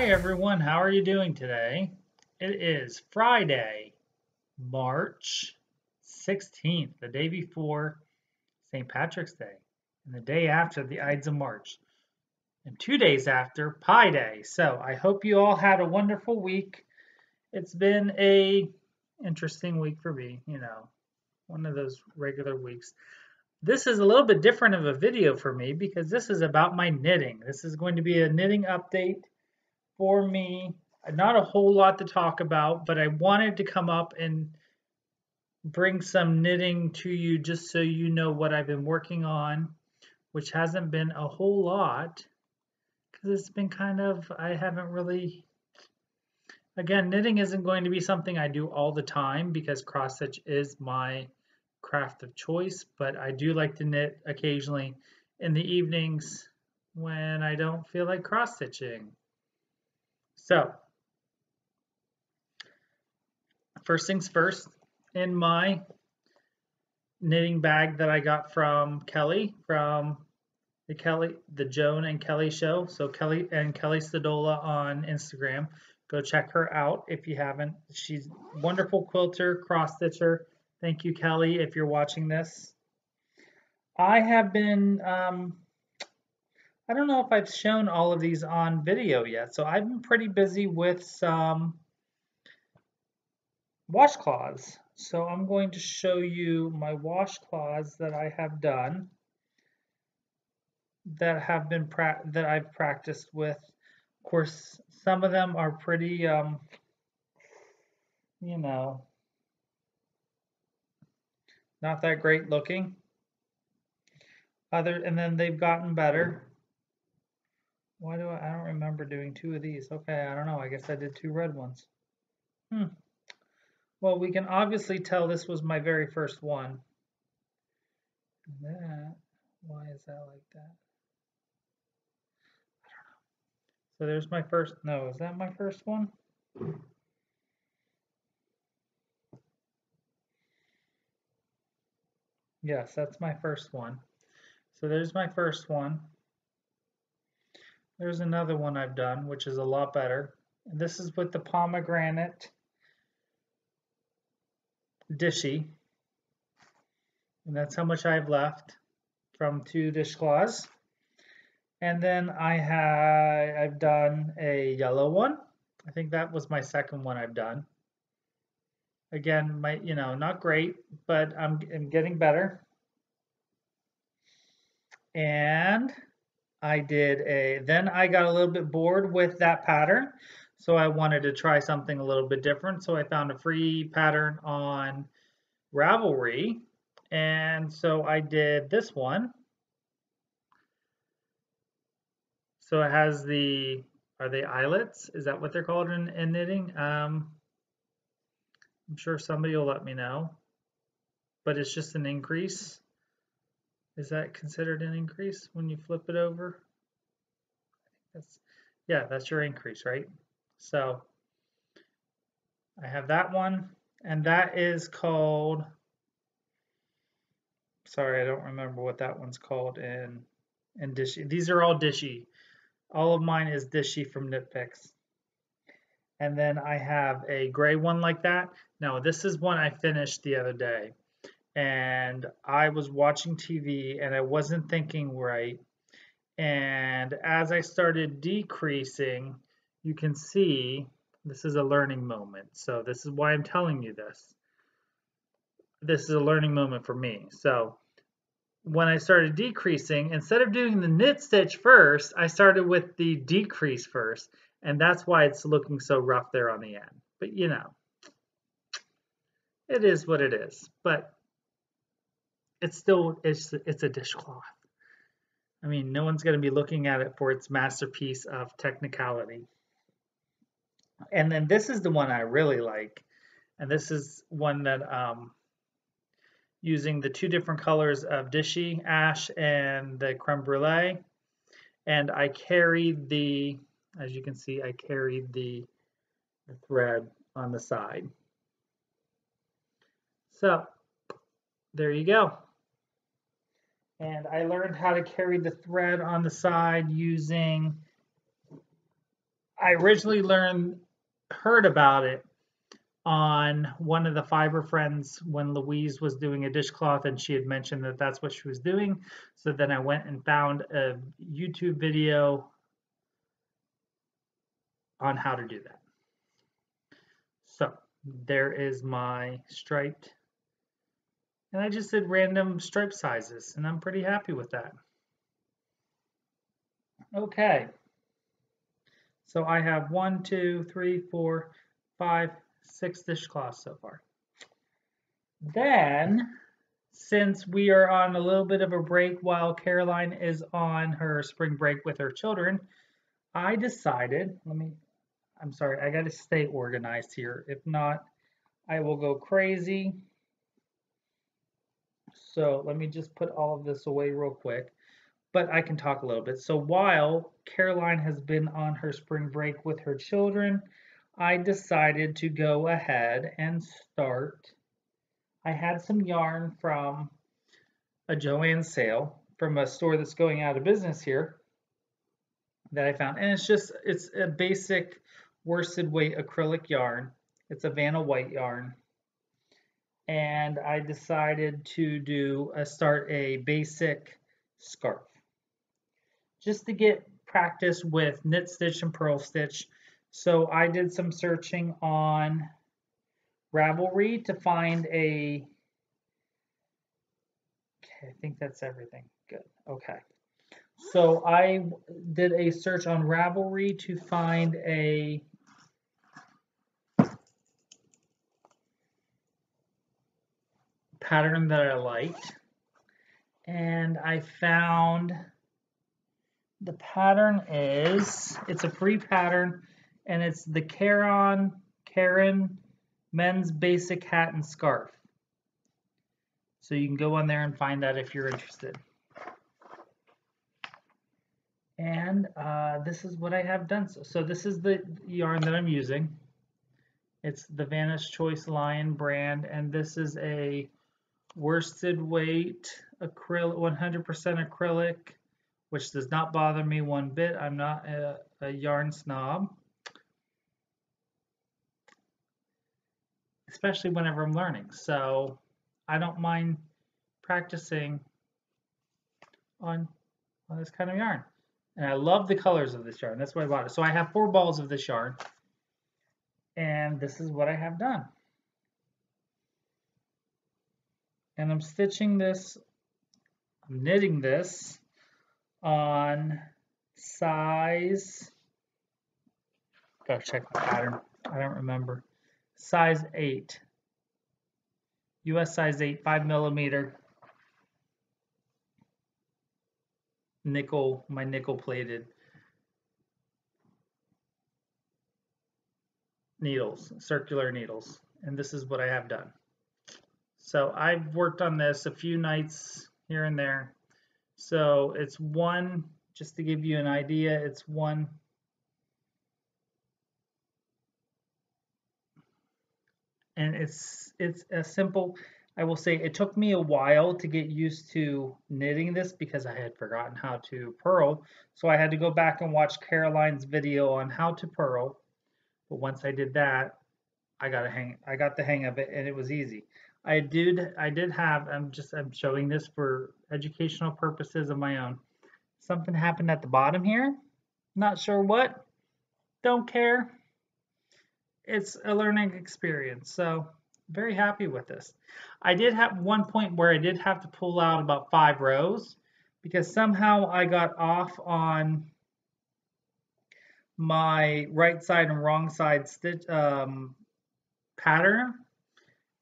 Hi everyone, how are you doing today? It is Friday, March 16th, the day before St. Patrick's Day, and the day after the Ides of March, and 2 days after Pi Day. So I hope you all had a wonderful week. It's been a interesting week for me, one of those regular weeks. This is a little bit different of a video for me because this is about my knitting. This is going to be a knitting update for me. Not a whole lot to talk about, but I wanted to come up and bring some knitting to you just so you know what I've been working on, which hasn't been a whole lot because it's been I haven't really, again, knitting isn't going to be something I do all the time because cross stitch is my craft of choice, but I do like to knit occasionally in the evenings when I don't feel like cross stitching. So, first things first, in my knitting bag that I got from Kelly, from the Joan and Kelly show. So Kelly Stodola on Instagram. Go check her out if you haven't. She's a wonderful quilter, cross stitcher. Thank you, Kelly, if you're watching this. I have been, I don't know if I've shown all of these on video yet. So I've been pretty busy with some washcloths. So I'm going to show you my washcloths that I have done that I've practiced with. Of course, some of them are pretty not that great looking. And then they've gotten better. I don't remember doing two of these. Okay, I don't know. I guess I did two red ones. Well, we can obviously tell this was my very first one. Why is that like that? I don't know. So there's my first, no, is that my first one? Yes, that's my first one. So there's my first one. There's another one I've done, which is a lot better. And this is with the pomegranate Dishy. And that's how much I've left from 2 dishcloths. And then I've done a yellow one. I think that was my second one I've done. Again, not great, but I'm getting better. And then I got a little bit bored with that pattern. So I wanted to try something a little bit different. So I found a free pattern on Ravelry. And so I did this one. So it has are they eyelets? Is that what they're called in knitting? I'm sure somebody will let me know. But it's just an increase. Is that considered an increase when you flip it over? That's your increase, right? So I have that one, and that is called, sorry, I don't remember what that one's called in Dishy. These are all Dishy. All of mine is Dishy from Knit Picks. And then I have a gray one like that. Now, this is one I finished the other day. And I was watching TV and I wasn't thinking right. And as I started decreasing, you can see this is a learning moment. So this is why I'm telling you this. This is a learning moment for me. So when I started decreasing, instead of doing the knit stitch first, I started with the decrease first. And that's why it's looking so rough there on the end. But it is what it is. But it's a dishcloth. I mean, no one's going to be looking at it for its masterpiece of technicality. And then this is the one I really like. And this is one that using the 2 different colors of Dishy, Ash, and the Creme Brulee. And I carried as you can see, I carried the thread on the side. So there you go. And I learned how to carry the thread on the side using I originally heard about it on one of the fiber friends when Louise was doing a dishcloth and she had mentioned that that's what she was doing. So then I went and found a YouTube video on how to do that. So there is my striped, and I just did random stripe sizes and I'm pretty happy with that. Okay, so I have 1, 2, 3, 4, 5, 6 dishcloths so far. Then, since we are on a little bit of a break while Caroline is on her spring break with her children, I decided, I'm sorry, I got to stay organized here. If not, I will go crazy. So let me just put all of this away real quick, but I can talk a little bit. So while Caroline has been on her spring break with her children, I decided to go ahead and start. I had some yarn from a Joann sale from a store that's going out of business here that I found. And it's a basic worsted weight acrylic yarn. It's a Vanna white yarn. And I decided to start a basic scarf just to get practice with knit stitch and purl stitch. So I did some searching on Ravelry to find okay, I think that's everything. Good. Okay. So I did a search on Ravelry to find a pattern that I liked. And I found the pattern it's a free pattern, and it's the Karen Men's Basic Hat and Scarf. So you can go on there and find that if you're interested. And this is what I have done. So this is the yarn that I'm using. It's the Vanna's Choice Lion brand, and this is a worsted weight acrylic, 100% acrylic, which does not bother me one bit. I'm not a yarn snob, especially whenever I'm learning. So I don't mind practicing on this kind of yarn. And I love the colors of this yarn. That's why I bought it. So I have 4 balls of this yarn, and this is what I have done. And I'm stitching this, I'm knitting this on size, gotta check the pattern, I don't remember, size 8, US size 8, 5mm nickel, my nickel plated needles, circular needles, and this is what I have done. So I've worked on this a few nights here and there. So it's one, just to give you an idea, it's one, and it's a simple, I will say it took me a while to get used to knitting this because I had forgotten how to purl. So I had to go back and watch Caroline's video on how to purl. But once I did that, I got the hang of it, and it was easy. I did have, I'm showing this for educational purposes of my own. Something happened at the bottom here. Not sure what. Don't care. It's a learning experience. So very happy with this. I did have one point where I did have to pull out about 5 rows because somehow I got off on my right side and wrong side stitch pattern,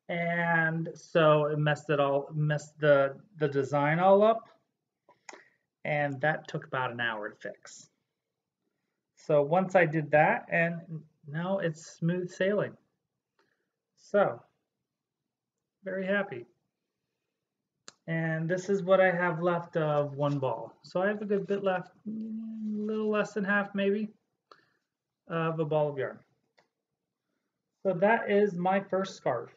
and so it messed the design all up, and that took about an hour to fix. So once I did that, and now it's smooth sailing. So very happy. And this is what I have left of 1 ball. So I have a good bit left, a little less than half maybe, of a ball of yarn. So that is my first scarf.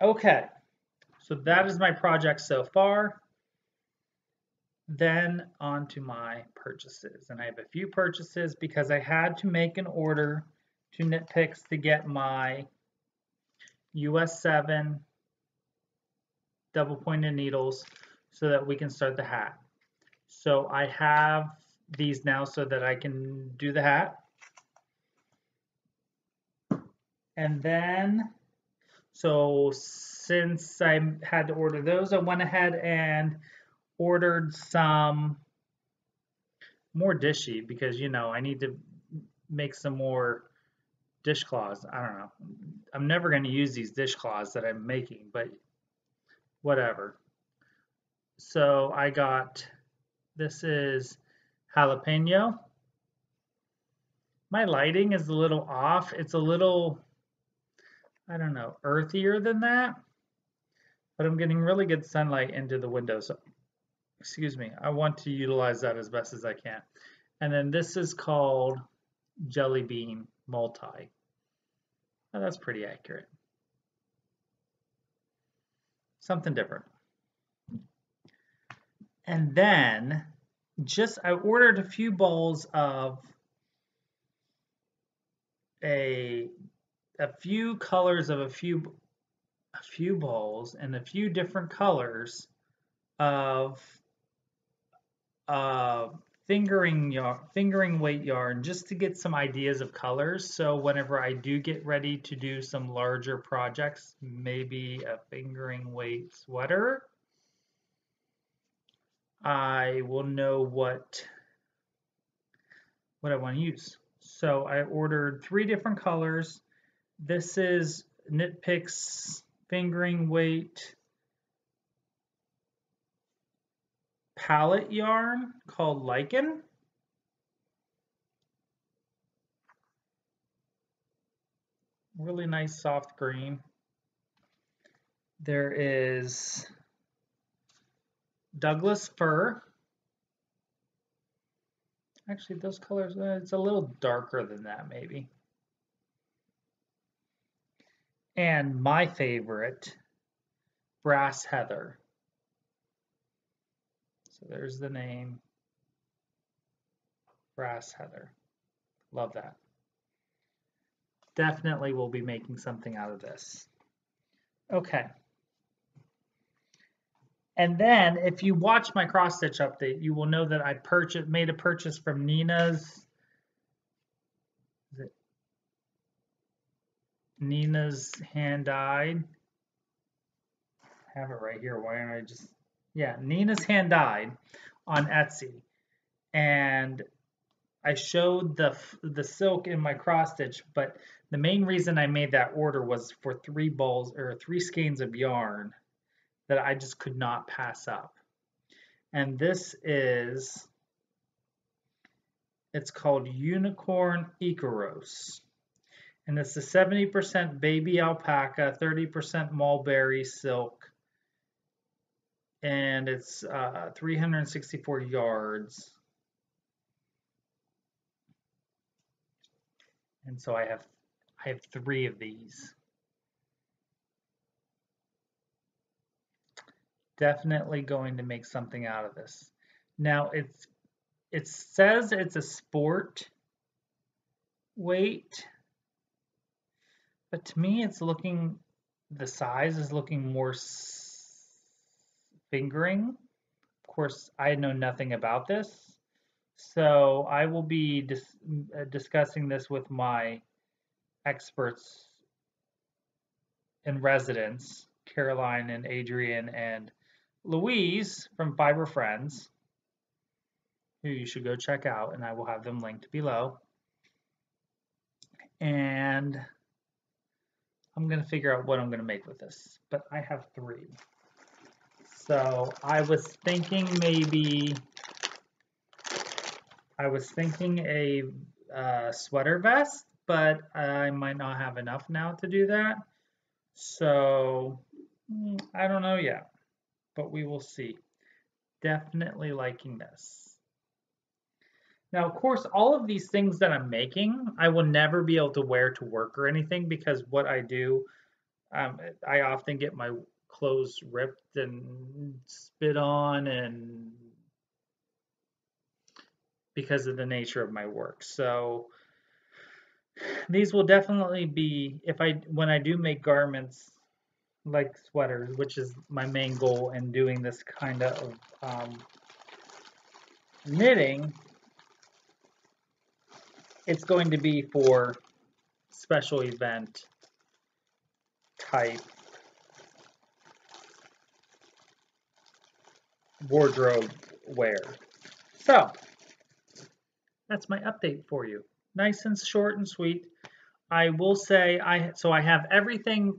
Okay, so that is my project so far. Then on to my purchases. And I have a few purchases because I had to make an order to Knit Picks to get my US 7 double pointed needles so that we can start the hat. So I have these now so that I can do the hat. And then, so since I had to order those, I went ahead and ordered some more dishy because, you know, I need to make some more dishcloths. I don't know. I'm never going to use these dishcloths that I'm making, but whatever. So I got, this is jalapeno. My lighting is a little off. It's a little, I don't know, earthier than that, but I'm getting really good sunlight into the window. So, excuse me, I want to utilize that as best as I can. And then this is called Jelly Bean Multi. Oh, that's pretty accurate. Something different. And then I ordered a few bowls of a few colors of a few bowls and a few different colors of fingering weight yarn just to get some ideas of colors. So whenever I do get ready to do some larger projects, maybe a fingering weight sweater, I will know what I want to use. So I ordered 3 different colors. This is Knit Picks fingering weight palette yarn called Lichen. Really nice soft green. There is Douglas fir. Actually, those colors, it's a little darker than that maybe. And my favorite, brass heather. So there's the name, brass heather. Love that. Definitely will be making something out of this. Okay. And then if you watch my cross stitch update, you will know that I made a purchase from Nina's Hand Dyed. I have it right here. Why don't I just, yeah, Nina's Hand Dyed on Etsy. And I showed the silk in my cross stitch, but the main reason I made that order was for 3 balls or 3 skeins of yarn that I just could not pass up. And this is, it's called Unicorn Icaros. And it's a 70% baby alpaca, 30% mulberry silk. And it's 364 yards. And so I have 3 of these. Definitely going to make something out of this. Now it says it's a sport weight, but to me it's looking, the size is looking more fingering. Of course, I know nothing about this, so I will be discussing this with my experts in residence, Caroline and Adrian and Louise from Fiber Friends, who you should go check out, and I will have them linked below. And I'm going to figure out what I'm going to make with this, but I have 3. So I was thinking a sweater vest, but I might not have enough now to do that. So I don't know yet, but we will see. Definitely liking this. Now, of course, all of these things that I'm making, I will never be able to wear to work or anything because what I do, I often get my clothes ripped and spit on and because of the nature of my work. So these will definitely be, when I do make garments like sweaters, which is my main goal in doing this kind of knitting, it's going to be for special event type wardrobe wear. So that's my update for you. Nice and short and sweet. I will say I have everything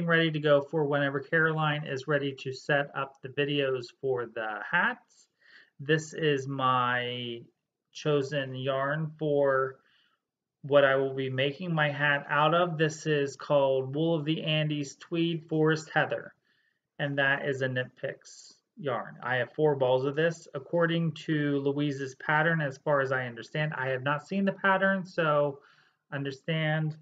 ready to go for whenever Caroline is ready to set up the videos for the hats. This is my chosen yarn for what I will be making my hat out of. This is called Wool of the Andes Tweed Forest Heather, and that is a Knit Picks yarn. I have 4 balls of this according to Louise's pattern, as far as I understand. I have not seen the pattern, so understand.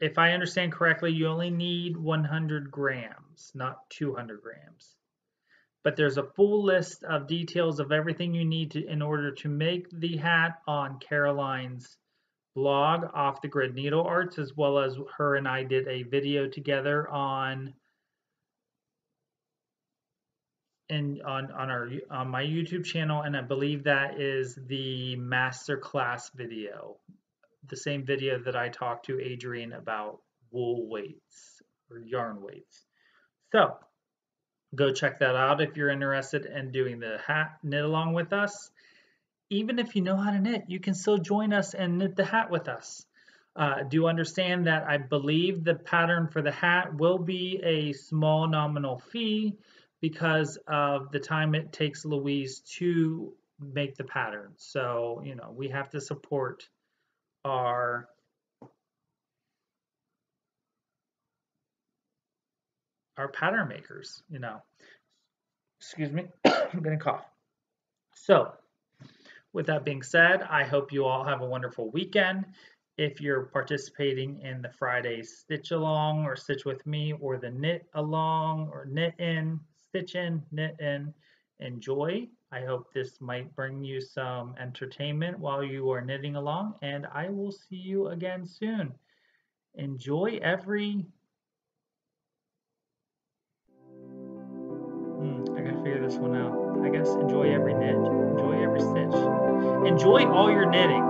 If I understand correctly, you only need 100 grams, not 200 grams. But there's a full list of details of everything you need in order to make the hat on Caroline's blog, Off the Grid Needle Arts, as well as her and I did a video together on my YouTube channel, and I believe that is the masterclass video, the same video that I talked to Adrian about wool weights or yarn weights. So go check that out if you're interested in doing the hat knit along with us. Even if you know how to knit, you can still join us and knit the hat with us. Do understand that I believe the pattern for the hat will be a small nominal fee because of the time it takes Louise to make the pattern. So, we have to support our pattern makers, Excuse me, I'm gonna cough. So, with that being said, I hope you all have a wonderful weekend. If you're participating in the Friday Stitch Along or Stitch With Me or the Knit Along or Knit In, Stitch In, Knit In, enjoy. I hope this might bring you some entertainment while you are knitting along, and I will see you again soon. Enjoy every... I gotta figure this one out. I guess enjoy every knit, enjoy every stitch. Enjoy all your knitting.